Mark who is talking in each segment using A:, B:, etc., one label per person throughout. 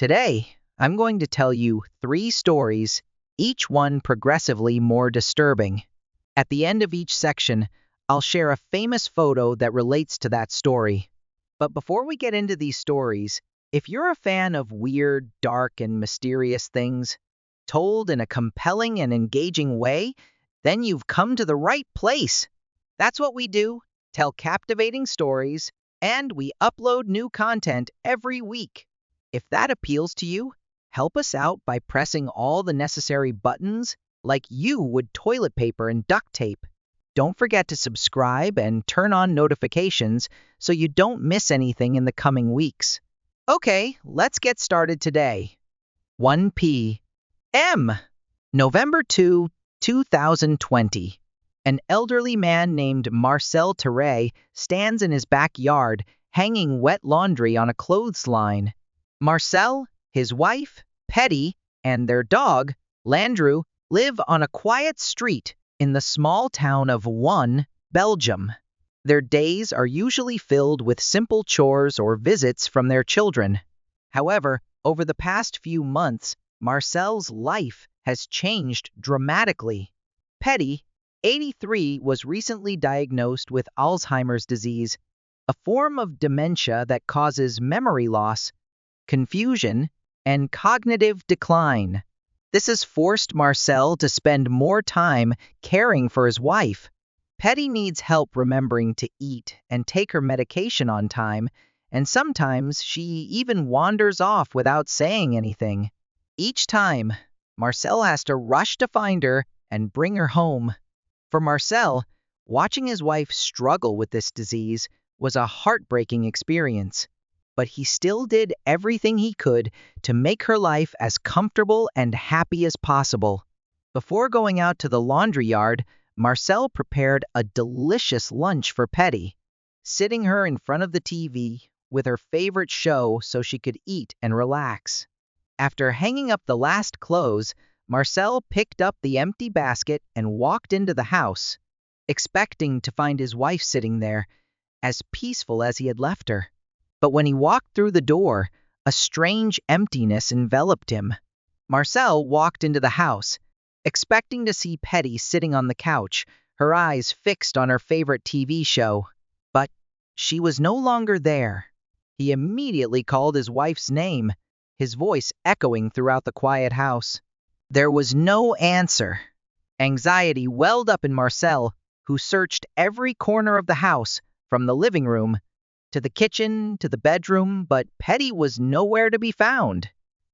A: Today, I'm going to tell you 3 stories, each one progressively more disturbing. At the end of each section, I'll share a famous photo that relates to that story. But before we get into these stories, if you're a fan of weird, dark, and mysterious things, told in a compelling and engaging way, then you've come to the right place. That's what we do, tell captivating stories, and we upload new content every week. If that appeals to you, help us out by pressing all the necessary buttons like you would toilet paper and duct tape. Don't forget to subscribe and turn on notifications so you don't miss anything in the coming weeks. Okay, let's get started today. 1 p.m. November 2, 2020. An elderly man named Marcel Terray stands in his backyard hanging wet laundry on a clothesline. Marcel, his wife, Petty, and their dog, Landru, live on a quiet street in the small town of One, Belgium. Their days are usually filled with simple chores or visits from their children. However, over the past few months, Marcel's life has changed dramatically. Petty, 83, was recently diagnosed with Alzheimer's disease, a form of dementia that causes memory loss, confusion, and cognitive decline. This has forced Marcel to spend more time caring for his wife. Petty needs help remembering to eat and take her medication on time, and sometimes she even wanders off without saying anything. Each time, Marcel has to rush to find her and bring her home. For Marcel, watching his wife struggle with this disease was a heartbreaking experience. But he still did everything he could to make her life as comfortable and happy as possible. Before going out to the laundry yard, Marcel prepared a delicious lunch for Petty, sitting her in front of the TV with her favorite show so she could eat and relax. After hanging up the last clothes, Marcel picked up the empty basket and walked into the house, expecting to find his wife sitting there, as peaceful as he had left her. But when he walked through the door, a strange emptiness enveloped him. Marcel walked into the house, expecting to see Petty sitting on the couch, her eyes fixed on her favorite TV show. But she was no longer there. He immediately called his wife's name, his voice echoing throughout the quiet house. There was no answer. Anxiety welled up in Marcel, who searched every corner of the house, from the living room to the kitchen, to the bedroom, but Petty was nowhere to be found.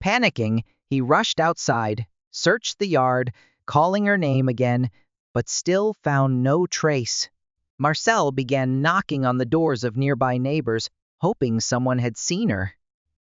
A: Panicking, he rushed outside, searched the yard, calling her name again, but still found no trace. Marcel began knocking on the doors of nearby neighbors, hoping someone had seen her.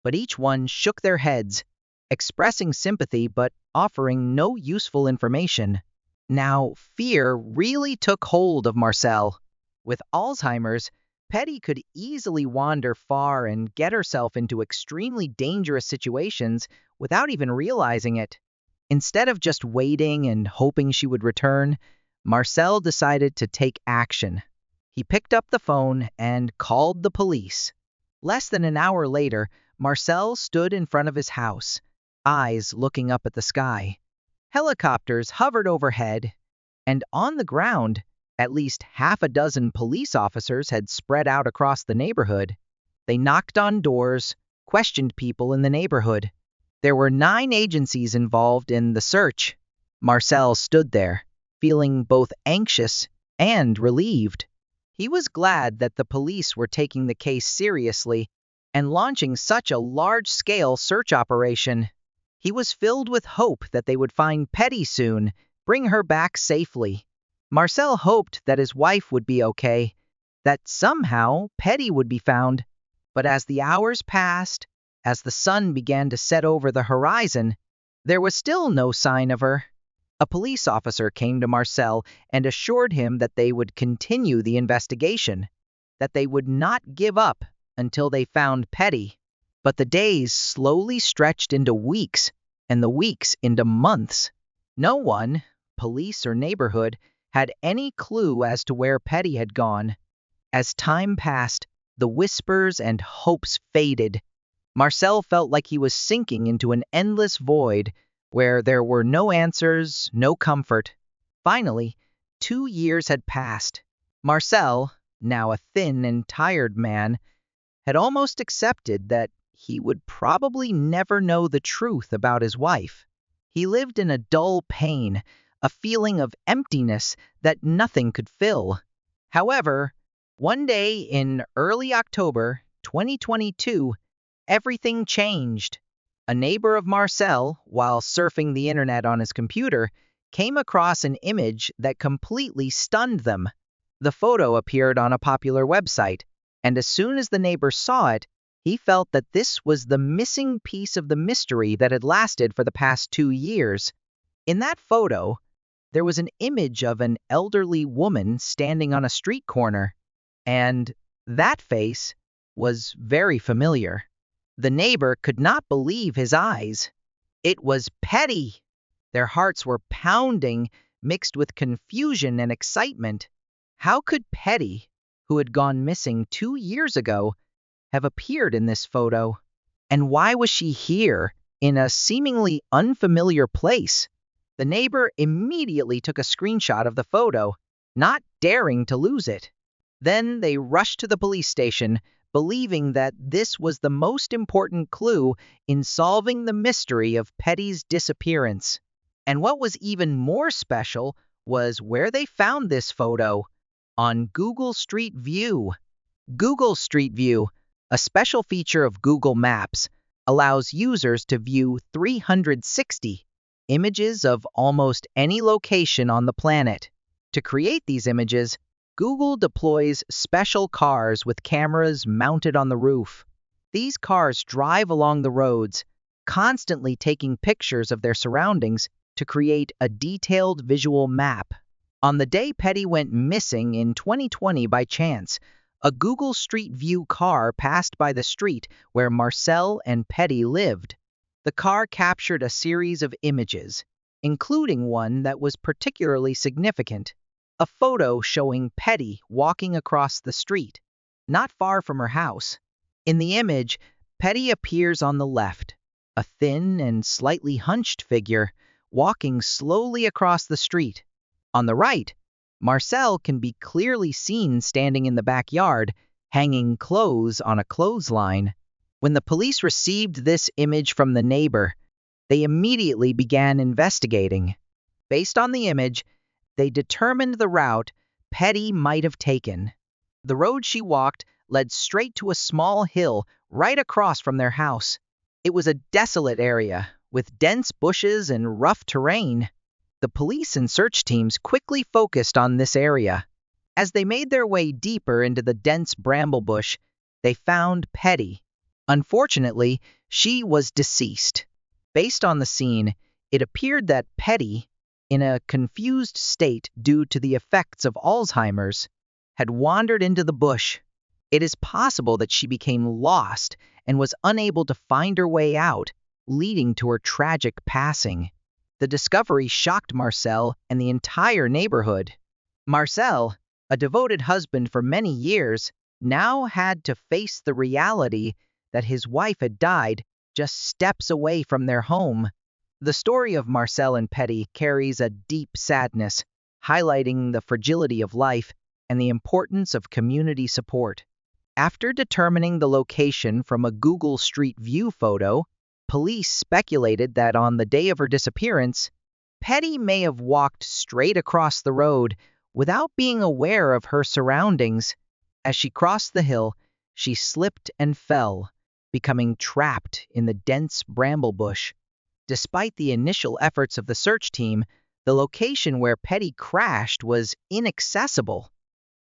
A: But each one shook their heads, expressing sympathy but offering no useful information. Now, fear really took hold of Marcel. With Alzheimer's, Petty could easily wander far and get herself into extremely dangerous situations without even realizing it. Instead of just waiting and hoping she would return, Marcel decided to take action. He picked up the phone and called the police. Less than an hour later, Marcel stood in front of his house, eyes looking up at the sky. Helicopters hovered overhead, and on the ground, at least half a dozen police officers had spread out across the neighborhood. They knocked on doors, questioned people in the neighborhood. There were 9 agencies involved in the search. Marcel stood there, feeling both anxious and relieved. He was glad that the police were taking the case seriously and launching such a large-scale search operation. He was filled with hope that they would find Petty soon, bring her back safely. Marcel hoped that his wife would be okay, that somehow Petty would be found. But as the hours passed, as the sun began to set over the horizon, there was still no sign of her. A police officer came to Marcel and assured him that they would continue the investigation, that they would not give up until they found Petty. But the days slowly stretched into weeks, and the weeks into months. No one, police or neighborhood, had any clue as to where Petty had gone. As time passed, the whispers and hopes faded. Marcel felt like he was sinking into an endless void where there were no answers, no comfort. Finally, 2 years had passed. Marcel, now a thin and tired man, had almost accepted that he would probably never know the truth about his wife. He lived in a dull pain, a feeling of emptiness that nothing could fill. However, one day in early October 2022, everything changed. A neighbor of Marcel, while surfing the internet on his computer, came across an image that completely stunned them. The photo appeared on a popular website, and as soon as the neighbor saw it, he felt that this was the missing piece of the mystery that had lasted for the past 2 years. In that photo, there was an image of an elderly woman standing on a street corner, and that face was very familiar. The neighbor could not believe his eyes. It was Petty! Their hearts were pounding, mixed with confusion and excitement. How could Petty, who had gone missing 2 years ago, have appeared in this photo? And why was she here, in a seemingly unfamiliar place? The neighbor immediately took a screenshot of the photo, not daring to lose it. Then they rushed to the police station, believing that this was the most important clue in solving the mystery of Petty's disappearance. And what was even more special was where they found this photo: on Google Street View. Google Street View, a special feature of Google Maps, allows users to view 360 images of almost any location on the planet. To create these images, Google deploys special cars with cameras mounted on the roof. These cars drive along the roads, constantly taking pictures of their surroundings to create a detailed visual map. On the day Petty went missing in 2020 by chance, a Google Street View car passed by the street where Marcel and Petty lived. The car captured a series of images, including one that was particularly significant: a photo showing Petty walking across the street, not far from her house. In the image, Petty appears on the left, a thin and slightly hunched figure, walking slowly across the street. On the right, Marcel can be clearly seen standing in the backyard, hanging clothes on a clothesline. When the police received this image from the neighbor, they immediately began investigating. Based on the image, they determined the route Petty might have taken. The road she walked led straight to a small hill right across from their house. It was a desolate area, with dense bushes and rough terrain. The police and search teams quickly focused on this area. As they made their way deeper into the dense bramble bush, they found Petty. Unfortunately, she was deceased. Based on the scene, it appeared that Petty, in a confused state due to the effects of Alzheimer's, had wandered into the bush. It is possible that she became lost and was unable to find her way out, leading to her tragic passing. The discovery shocked Marcel and the entire neighborhood. Marcel, a devoted husband for many years, now had to face the reality that his wife had died just steps away from their home. The story of Marcel and Petty carries a deep sadness, highlighting the fragility of life and the importance of community support. After determining the location from a Google Street View photo, police speculated that on the day of her disappearance, Petty may have walked straight across the road without being aware of her surroundings. As she crossed the hill, she slipped and fell, becoming trapped in the dense bramble bush. Despite the initial efforts of the search team, the location where Petty crashed was inaccessible,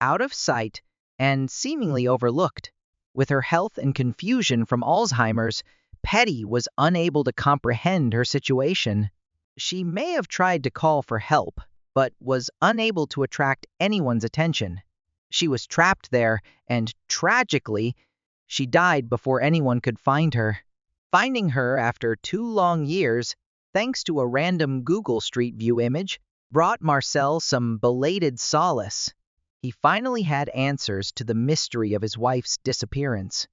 A: out of sight, and seemingly overlooked. With her health and confusion from Alzheimer's, Petty was unable to comprehend her situation. She may have tried to call for help, but was unable to attract anyone's attention. She was trapped there, and tragically, she died before anyone could find her. Finding her after 2 long years, thanks to a random Google Street View image, brought Marcel some belated solace. He finally had answers to the mystery of his wife's disappearance.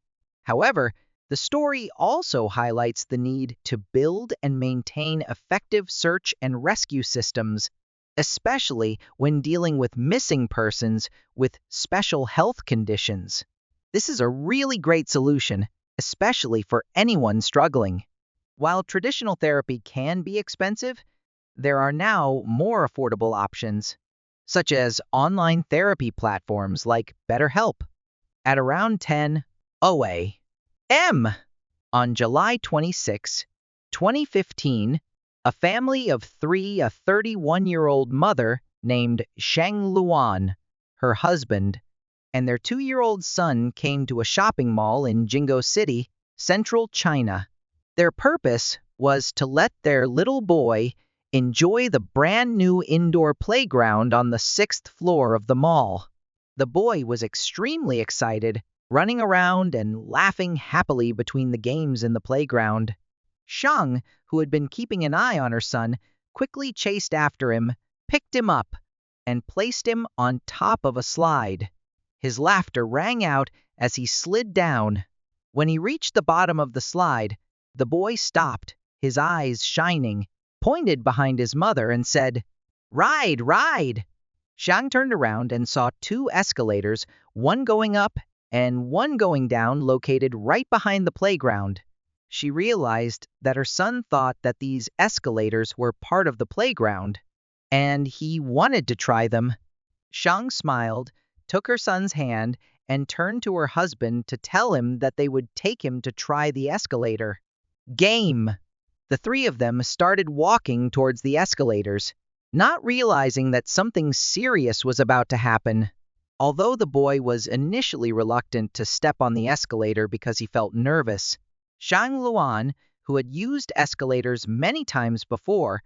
A: However, The story also highlights the need to build and maintain effective search and rescue systems, especially when dealing with missing persons with special health conditions. This is a really great solution, especially for anyone struggling. While traditional therapy can be expensive, there are now more affordable options, such as online therapy platforms like BetterHelp. At around 10 OA.M. on July 26, 2015, a family of three, a 31-year-old mother named Shang Luan, her husband, and their 2-year-old son came to a shopping mall in Jingo City, central China. Their purpose was to let their little boy enjoy the brand new indoor playground on the 6th floor of the mall. The boy was extremely excited, running around and laughing happily between the games in the playground. Shang, who had been keeping an eye on her son, quickly chased after him, picked him up, and placed him on top of a slide. His laughter rang out as he slid down. When he reached the bottom of the slide, the boy stopped, his eyes shining, pointed behind his mother, and said, "Ride, ride!" Shang turned around and saw 2 escalators, one going up and one going down, located right behind the playground. She realized that her son thought that these escalators were part of the playground, and he wanted to try them. Shang smiled, took her son's hand, and turned to her husband to tell him that they would take him to try the escalator. Game! The 3 of them started walking towards the escalators, not realizing that something serious was about to happen. Although the boy was initially reluctant to step on the escalator because he felt nervous, Shang Luan, who had used escalators many times before,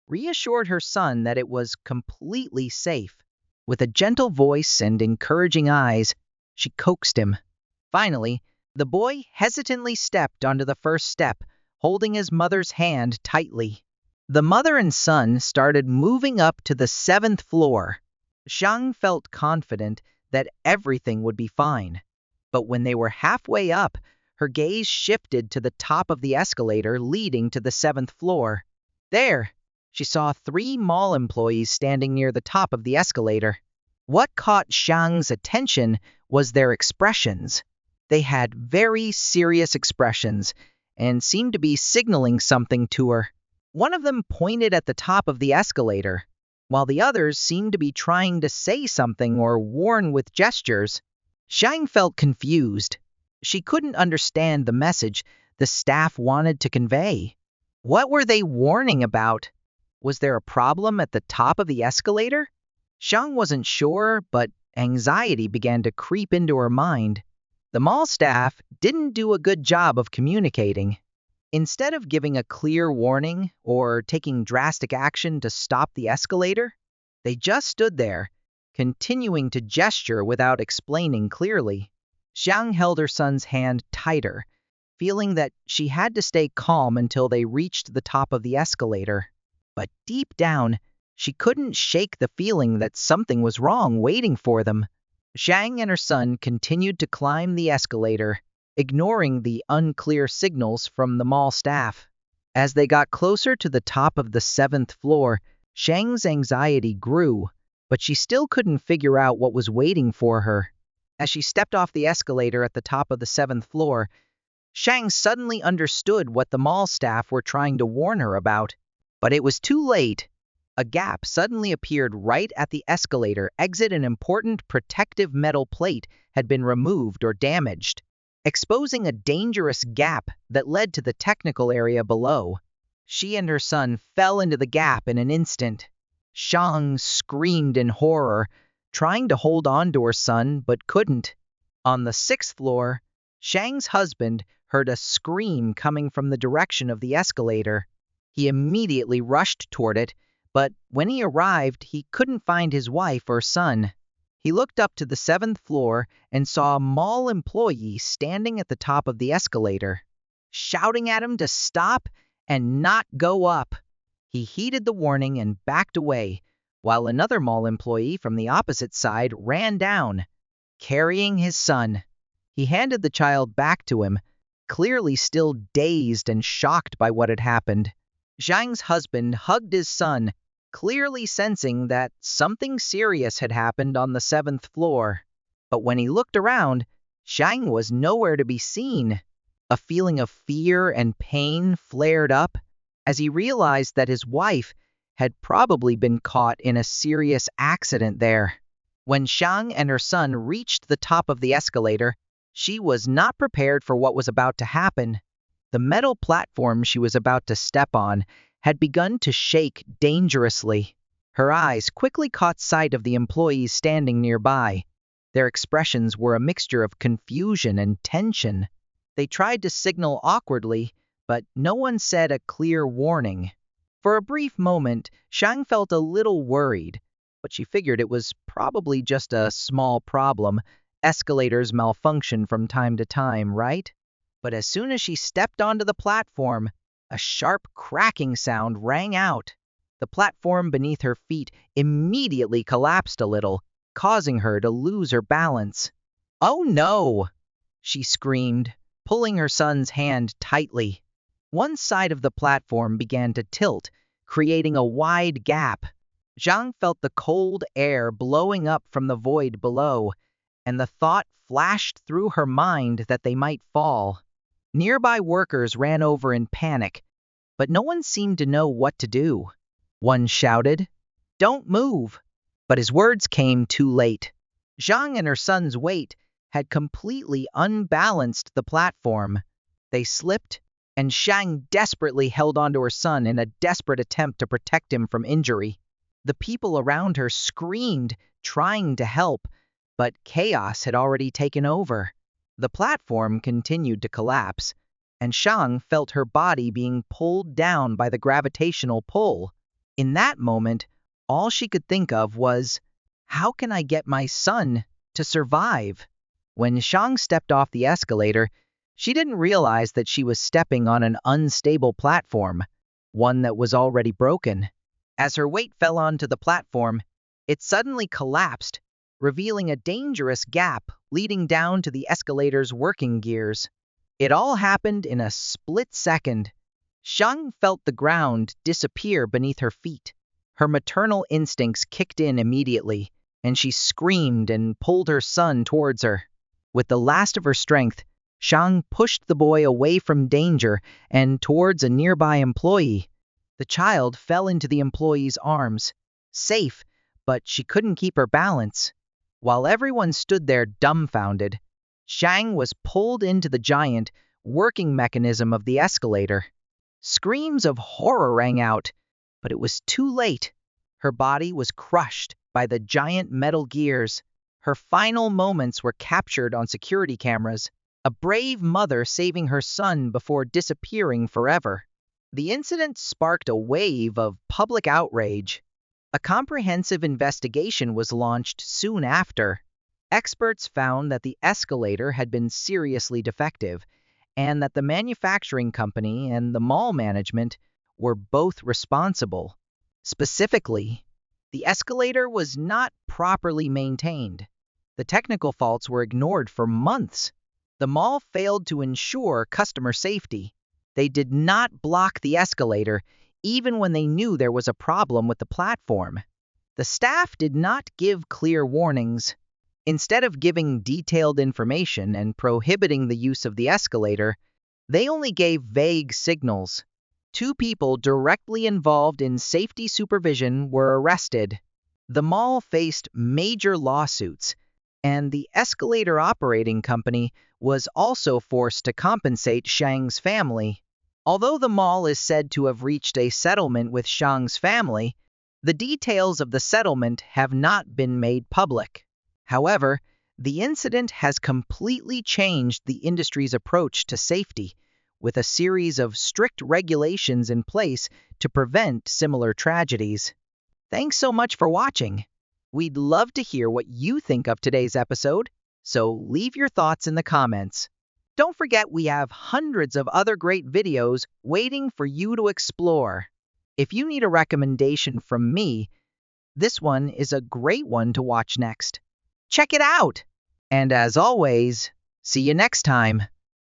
A: reassured her son that it was completely safe. With a gentle voice and encouraging eyes, she coaxed him. Finally, the boy hesitantly stepped onto the first step, holding his mother's hand tightly. The mother and son started moving up to the 7th floor. Shang felt confident that everything would be fine. But when they were halfway up, her gaze shifted to the top of the escalator leading to the 7th floor. There, she saw 3 mall employees standing near the top of the escalator. What caught Shang's attention was their expressions. They had very serious expressions and seemed to be signaling something to her. One of them pointed at the top of the escalator, while the others seemed to be trying to say something or warn with gestures. Shang felt confused. She couldn't understand the message the staff wanted to convey. What were they warning about? Was there a problem at the top of the escalator? Shang wasn't sure, but anxiety began to creep into her mind. The mall staff didn't do a good job of communicating. Instead of giving a clear warning or taking drastic action to stop the escalator, they just stood there, continuing to gesture without explaining clearly. Shang held her son's hand tighter, feeling that she had to stay calm until they reached the top of the escalator. But deep down, she couldn't shake the feeling that something was wrong waiting for them. Shang and her son continued to climb the escalator, ignoring the unclear signals from the mall staff. As they got closer to the top of the 7th floor, Shang's anxiety grew, but she still couldn't figure out what was waiting for her. As she stepped off the escalator at the top of the 7th floor, Shang suddenly understood what the mall staff were trying to warn her about. But it was too late. A gap suddenly appeared right at the escalator exit. An important protective metal plate had been removed or damaged, exposing a dangerous gap that led to the technical area below. She and her son fell into the gap in an instant. Shang screamed in horror, trying to hold on to her son but couldn't. On the 6th floor, Shang's husband heard a scream coming from the direction of the escalator. He immediately rushed toward it, but when he arrived, he couldn't find his wife or son. He looked up to the 7th floor and saw a mall employee standing at the top of the escalator, shouting at him to stop and not go up. He heeded the warning and backed away, while another mall employee from the opposite side ran down, carrying his son. He handed the child back to him, clearly still dazed and shocked by what had happened. Zhang's husband hugged his son, clearly sensing that something serious had happened on the 7th floor. But when he looked around, Zhang was nowhere to be seen. A feeling of fear and pain flared up as he realized that his wife had probably been caught in a serious accident there. When Zhang and her son reached the top of the escalator, she was not prepared for what was about to happen. The metal platform she was about to step on had begun to shake dangerously. Her eyes quickly caught sight of the employees standing nearby. Their expressions were a mixture of confusion and tension. They tried to signal awkwardly, but no one said a clear warning. For a brief moment, Zhang felt a little worried, but she figured it was probably just a small problem. Escalators malfunction from time to time, right? But as soon as she stepped onto the platform, a sharp cracking sound rang out. The platform beneath her feet immediately collapsed a little, causing her to lose her balance. "Oh no!" she screamed, pulling her son's hand tightly. One side of the platform began to tilt, creating a wide gap. Zhang felt the cold air blowing up from the void below, and the thought flashed through her mind that they might fall. Nearby workers ran over in panic, but no one seemed to know what to do. One shouted, "Don't move!" But his words came too late. Zhang and her son's weight had completely unbalanced the platform. They slipped, and Zhang desperately held onto her son in a desperate attempt to protect him from injury. The people around her screamed, trying to help, but chaos had already taken over. The platform continued to collapse, and Zhang felt her body being pulled down by the gravitational pull. In that moment, all she could think of was, how can I get my son to survive? When Zhang stepped off the escalator, she didn't realize that she was stepping on an unstable platform, one that was already broken. As her weight fell onto the platform, it suddenly collapsed, revealing a dangerous gap leading down to the escalator's working gears. It all happened in a split second. Zhang felt the ground disappear beneath her feet. Her maternal instincts kicked in immediately, and she screamed and pulled her son towards her. With the last of her strength, Zhang pushed the boy away from danger and towards a nearby employee. The child fell into the employee's arms, safe, but she couldn't keep her balance. While everyone stood there dumbfounded, Zhang was pulled into the giant working mechanism of the escalator. Screams of horror rang out, but it was too late. Her body was crushed by the giant metal gears. Her final moments were captured on security cameras, a brave mother saving her son before disappearing forever. The incident sparked a wave of public outrage. A comprehensive investigation was launched soon after. Experts found that the escalator had been seriously defective, and that the manufacturing company and the mall management were both responsible. Specifically, the escalator was not properly maintained. The technical faults were ignored for months. The mall failed to ensure customer safety. They did not block the escalator, even when they knew there was a problem with the platform. The staff did not give clear warnings. Instead of giving detailed information and prohibiting the use of the escalator, they only gave vague signals. 2 people directly involved in safety supervision were arrested. The mall faced major lawsuits, and the escalator operating company was also forced to compensate Zhang's family. Although the mall is said to have reached a settlement with Zhang's family, the details of the settlement have not been made public. However, the incident has completely changed the industry's approach to safety, with a series of strict regulations in place to prevent similar tragedies. Thanks so much for watching. We'd love to hear what you think of today's episode, so leave your thoughts in the comments. Don't forget we have hundreds of other great videos waiting for you to explore. If you need a recommendation from me, this one is a great one to watch next. Check it out! And as always, see you next time.